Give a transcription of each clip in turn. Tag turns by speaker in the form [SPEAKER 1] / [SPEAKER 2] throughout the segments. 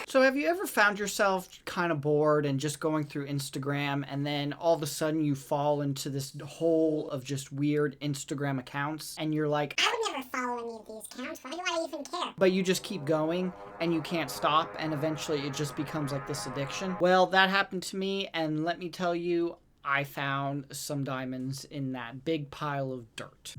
[SPEAKER 1] So have you ever found yourself kind of bored and just going through Instagram, and then all of a sudden you fall into this hole of just weird Instagram accounts, and you're like,
[SPEAKER 2] I would never follow any of these accounts. Why do I even care?
[SPEAKER 1] but you just keep going and you can't stop, and eventually it just becomes like this addiction? Well, that happened to me, and let me tell you, I found some diamonds in that big pile of dirt.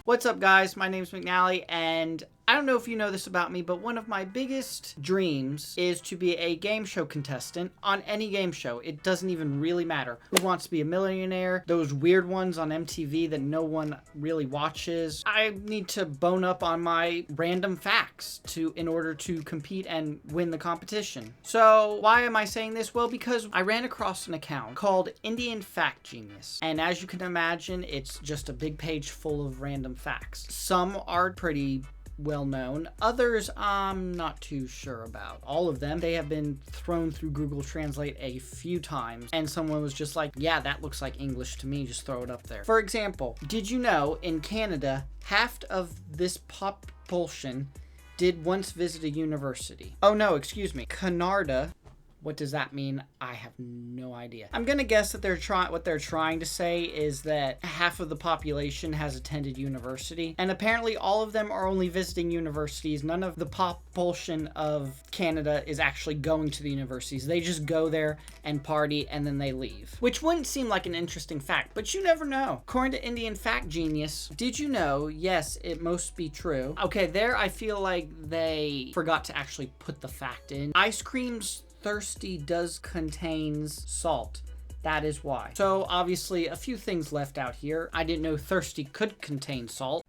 [SPEAKER 1] What's up, guys? My name's McNally, and I don't know if you know this about me, but one of my biggest dreams is to be a game show contestant on any game show. It doesn't even really matter. Who Wants to Be a Millionaire? Those weird ones on MTV that no one really watches. I need to bone up on my random facts in order to compete and win the competition. So why am I saying this? Well, because I ran across an account called Indian Fact Genius. And as you can imagine, it's just a big page full of random facts. Some are pretty well known. Others I'm not too sure about. All of them, they have been thrown through Google Translate a few times, and someone was just like, yeah, that looks like English to me, just throw it up there. For example, did you know in Canada, half of this propulsion did once visit a university? Oh no, excuse me. Canada. What does that mean? I have no idea. I'm gonna guess that what they're trying to say is that half of the population has attended university, and apparently all of them are only visiting universities. None of the propulsion of Canada is actually going to the universities. They just go there and party and then they leave. Which wouldn't seem like an interesting fact, but you never know. According to Indian Fact Genius, did you know? Yes, it must be true. Okay, there I feel like they forgot to actually put the fact in. Ice cream's thirsty does contains salt. That is why. So obviously a few things left out here. I didn't know thirsty could contain salt.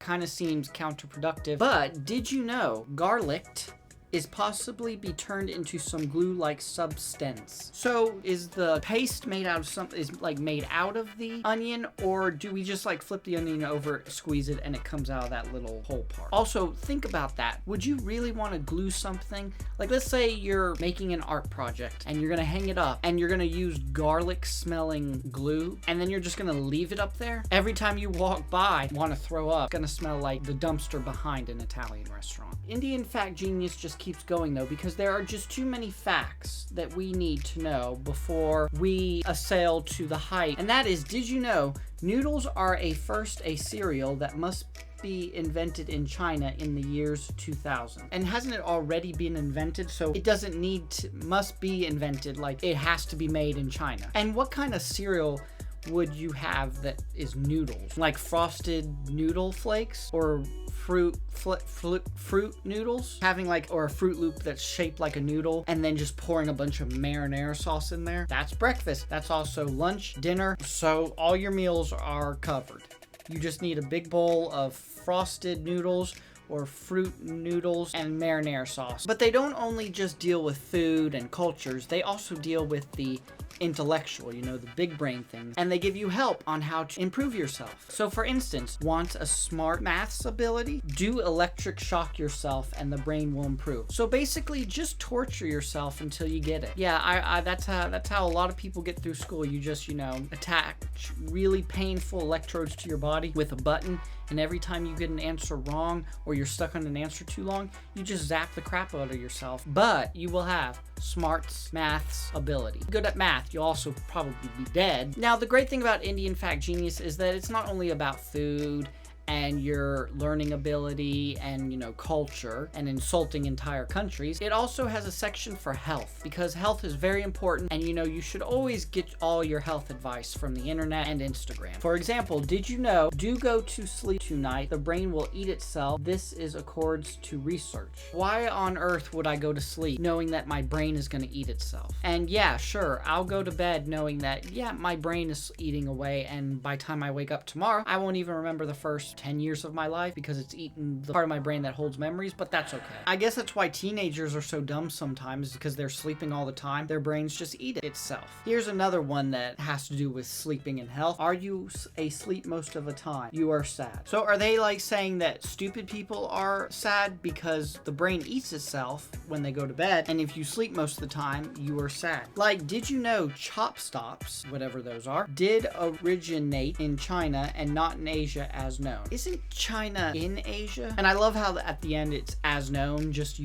[SPEAKER 1] Kind of seems counterproductive. But did you know garlic is possibly be turned into some glue-like substance? So is the paste made out of something, is like made out of the onion, or do we just like flip the onion over, squeeze it, and it comes out of that little whole part? Also, think about that. Would you really want to glue something? Like, let's say you're making an art project and you're gonna hang it up and you're gonna use garlic smelling glue, and then you're just gonna leave it up there? Every time you walk by, want to throw up, it's gonna smell like the dumpster behind an Italian restaurant. Indian Fact Genius just keeps going though, because there are just too many facts that we need to know before we assail to the height. And that is, did you know noodles are first a cereal that must be invented in China in the years 2000? And hasn't it already been invented? So it doesn't need to, must be invented, like it has to be made in China. And what kind of cereal would you have that is noodles? Like frosted noodle flakes, or fruit noodles? Having or a Fruit Loop that's shaped like a noodle and then just pouring a bunch of marinara sauce in there? That's breakfast. That's also lunch, dinner. So all your meals are covered. You just need a big bowl of frosted noodles or fruit noodles and marinara sauce. But they don't only just deal with food and cultures, they also deal with the intellectual, the big brain things, and they give you help on how to improve yourself. So for instance, want a smart maths ability? Do electric shock yourself and the brain will improve. So basically just torture yourself until you get it. Yeah, that's how a lot of people get through school. You just, attach really painful electrodes to your body with a button, and every time you get an answer wrong or you're stuck on an answer too long, you just zap the crap out of yourself. But you will have smarts maths ability. Good at math, you'll also probably be dead. Now, the great thing about Indian Fact Genius is that it's not only about food and your learning ability and, culture and insulting entire countries. It also has a section for health, because health is very important, and you should always get all your health advice from the internet and Instagram. For example, did you know, do go to sleep tonight, the brain will eat itself. This is accords to research. Why on earth would I go to sleep knowing that my brain is going to eat itself? And yeah, sure, I'll go to bed knowing that, yeah, my brain is eating away, and by the time I wake up tomorrow, I won't even remember the first 10 years of my life because it's eaten the part of my brain that holds memories, but that's okay. I guess that's why teenagers are so dumb sometimes, because they're sleeping all the time. Their brains just eat itself. Here's another one that has to do with sleeping and health. Are you asleep most of the time? You are sad. So are they saying that stupid people are sad because the brain eats itself when they go to bed, and if you sleep most of the time, you are sad? Did you know chop stops, whatever those are, did originate in China and not in Asia as known? known. Isn't China in Asia? And I love how at the end it's as known, just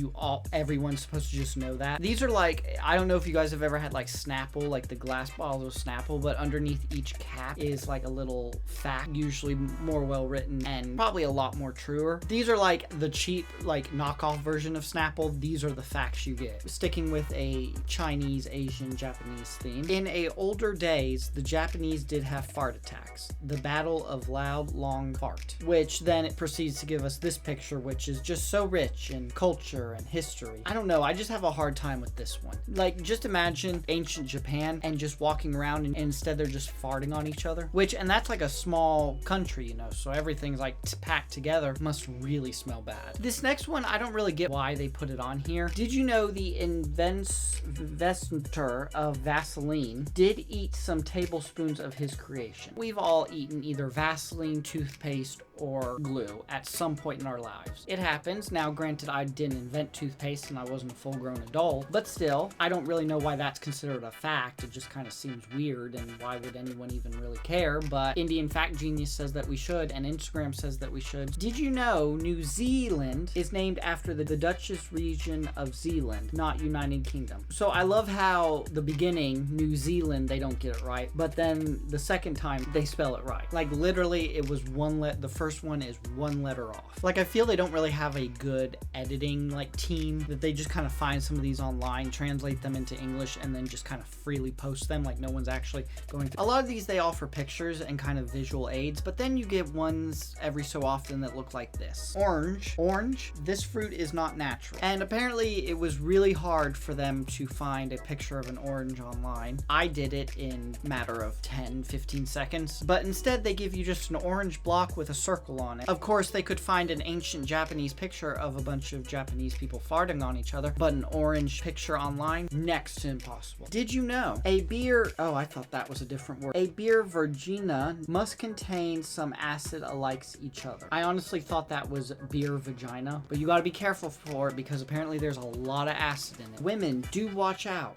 [SPEAKER 1] everyone's supposed to just know that. These are like, I don't know if you guys have ever had like Snapple, like the glass bottles of Snapple, but underneath each cap is like a little fact, usually more well written and probably a lot more truer. These are like the cheap, like knockoff version of Snapple. These are the facts you get. Sticking with a Chinese, Asian, Japanese theme. In older days, the Japanese did have fart attacks. The Battle of Loud Long Fart, which then it proceeds to give us this picture, which is just so rich in culture and history. I don't know, I just have a hard time with this one. Like, just imagine ancient Japan and just walking around and instead they're just farting on each other, and that's like a small country, you know, so everything's like packed together. Must really smell bad. This next one, I don't really get why they put it on here. Did you know the inventor of Vaseline did eat some tablespoons of his creation? We've all eaten either Vaseline, toothpaste, or glue at some point in our lives. It happens. Now, granted, I didn't invent toothpaste and I wasn't a full-grown adult, but still, I don't really know why that's considered a fact. It just kind of seems weird, and why would anyone even really care? But Indian Fact Genius says that we should, and Instagram says that we should. Did you know New Zealand is named after the Dutchess region of Zealand, not United Kingdom? So I love how the beginning, New Zealand, they don't get it right, but then the second time they spell it right. Like literally, it was the first one is one letter off. Like, I feel they don't really have a good editing like team, that they just kind of find some of these online, translate them into English, and then just kind of freely post them. Like, no one's actually going through. A lot of these, they offer pictures and kind of visual aids, but then you get ones every so often that look like this. Orange. This fruit is not natural. And apparently it was really hard for them to find a picture of an orange online. I did it in a matter of 10-15 seconds, but instead they give you just an orange block with a circle on it. Of course, they could find an ancient Japanese picture of a bunch of Japanese people farting on each other, but an orange picture online, next to impossible. Did you know a beer, I thought that was a different word. A beer virgina must contain some acid alike each other. I honestly thought that was beer vagina, but you gotta be careful for it because apparently there's a lot of acid in it. Women, do watch out.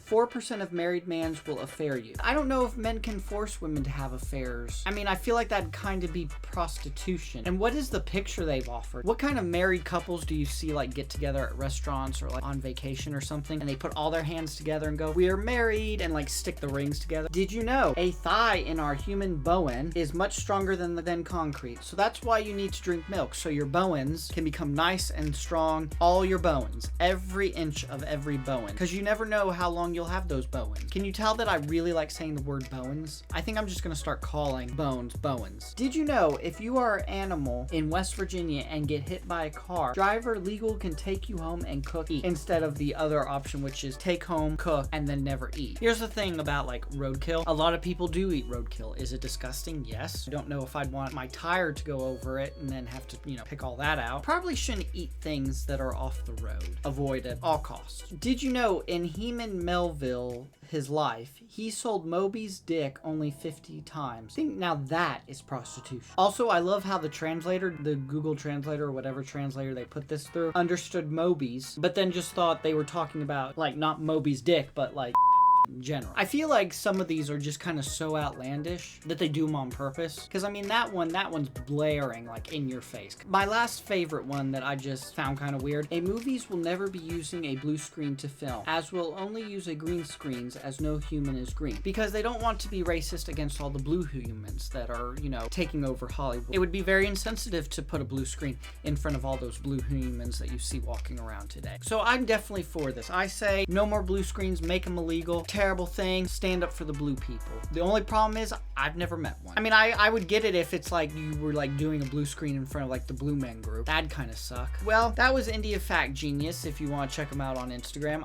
[SPEAKER 1] 4% of married mans will affair you. I don't know if men can force women to have affairs. I mean, I feel like that'd kind of be prostitution. And what is the picture they've offered? What kind of married couples do you see like get together at restaurants or like on vacation or something, and they put all their hands together and go, "We are married," and like stick the rings together? Did you know a thigh in our human bone is much stronger than concrete? So that's why you need to drink milk, so your bones can become nice and strong. All your bones, every inch of every bone, because you never know how long you'll have those bones. Can you tell that I really like saying the word bones? I think I'm just gonna start calling bones. Did you know if you are an animal in West Virginia and get hit by a car, driver legal can take you home and eat, instead of the other option, which is take home, cook, and then never eat? Here's the thing about like roadkill. A lot of people do eat roadkill. Is it disgusting? Yes. I don't know if I'd want my tire to go over it and then have to, pick all that out. Probably shouldn't eat things that are off the road. Avoid at all costs. Did you know in Heman Melville, his life, he sold Moby's dick only 50 times? I think now that is prostitution. Also, I love how the translator, the Google translator or whatever translator they put this through, understood Moby's, but then just thought they were talking about like not Moby's dick, but like in general. I feel like some of these are just kind of so outlandish that they do them on purpose. Because I mean, that one's blaring like in your face. My last favorite one that I just found kind of weird. Movies will never be using a blue screen to film, as will only use a green screens, as no human is green. Because they don't want to be racist against all the blue humans that are, taking over Hollywood. It would be very insensitive to put a blue screen in front of all those blue humans that you see walking around today. So I'm definitely for this. I say no more blue screens, make them illegal. Terrible thing, stand up for the blue people. The only problem is I've never met one. I mean, I would get it if it's like you were like doing a blue screen in front of like the Blue Men group. That'd kind of suck. Well, that was India Fact Genius. If you want to check them out on Instagram,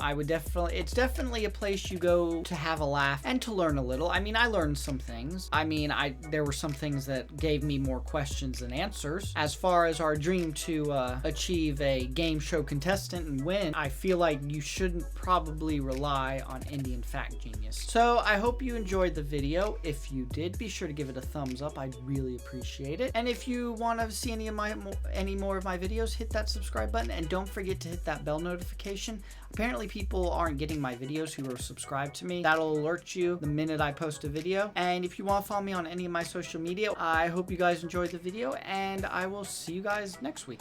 [SPEAKER 1] it's definitely a place you go to have a laugh and to learn a little. I mean, I learned some things. I mean, there were some things that gave me more questions than answers. As far as our dream to achieve a game show contestant and win, I feel like you shouldn't probably rely on Indian Fact Genius. So I hope you enjoyed the video. If you did, vid, be sure to give it a thumbs up. I'd really appreciate it. And if you want to see any more of my videos, hit that subscribe button, and don't forget to hit that bell notification. Apparently people aren't getting my videos who are subscribed to me. That'll alert you the minute I post a video. And if you want to follow me on any of my social media, I hope you guys enjoyed the video, and I will see you guys next week.